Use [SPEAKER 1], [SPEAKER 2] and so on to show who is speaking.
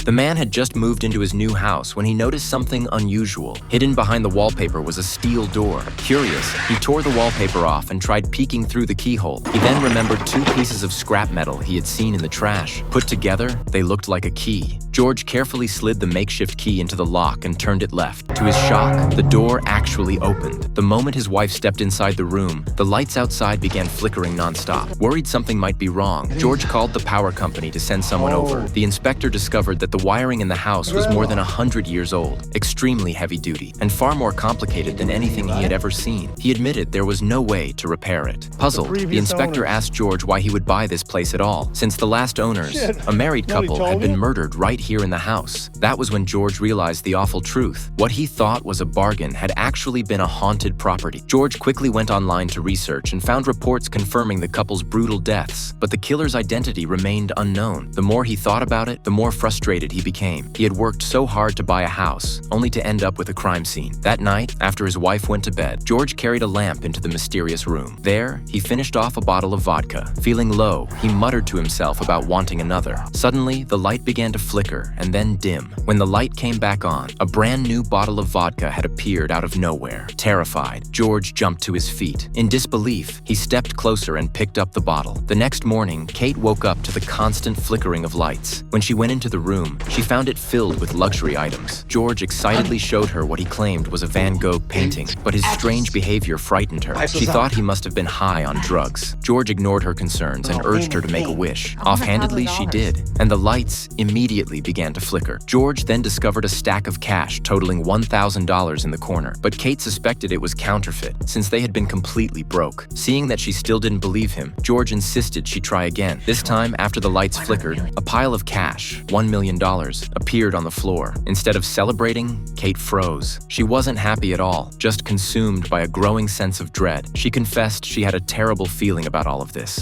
[SPEAKER 1] The man had just moved into his new house when he noticed something unusual. Hidden behind the wallpaper was a steel door. Curious, he tore the wallpaper off and tried peeking through the keyhole. He then remembered 2 pieces of scrap metal he had seen in the trash. Put together, they looked like a key. George carefully slid the makeshift key into the lock and turned it left. To his shock, the door actually opened. The moment his wife stepped inside the room, the lights outside began flickering nonstop. Worried something might be wrong, George called the power company to send someone over. The inspector discovered that the wiring in the house was more than 100 years old, extremely heavy-duty, and far more complicated than anything he had ever seen. He admitted there was no way to repair it. Puzzled, the inspector asked George why he would buy this place at all, since the last owners, a married couple, had been murdered right here in the house. That was when George realized the awful truth. What he thought was a bargain had actually been a haunted property. George quickly went online to research and found reports confirming the couple's brutal deaths, but the killer's identity remained unknown. The more he thought about it, the more frustrated he became. He had worked so hard to buy a house, only to end up with a crime scene. That night, after his wife went to bed, George carried a lamp into the mysterious room. There, he finished off a bottle of vodka. Feeling low, he muttered to himself about wanting another. Suddenly, the light began to flicker and then dim. When the light came back on, a brand new bottle of vodka had appeared out of nowhere. Terrified, George jumped to his feet. In disbelief, he stepped closer and picked up the bottle. The next morning, Kate woke up to the constant flickering of lights. When she went into the room, she found it filled with luxury items. George excitedly showed her what he claimed was a Van Gogh painting, but his strange behavior frightened her. She thought he must have been high on drugs. George ignored her concerns and urged her to make a wish. Offhandedly, she did, and the lights immediately began to flicker. George then discovered a stack of cash totaling $1,000 in the corner, but Kate suspected it was counterfeit since they had been completely broke. Seeing that she still didn't believe him, George insisted she try again. This time, after the lights flickered, a pile of cash, $1 million, appeared on the floor. Instead of celebrating, Kate froze. She wasn't happy at all, just consumed by a growing sense of dread. She confessed she had a terrible feeling about all of this.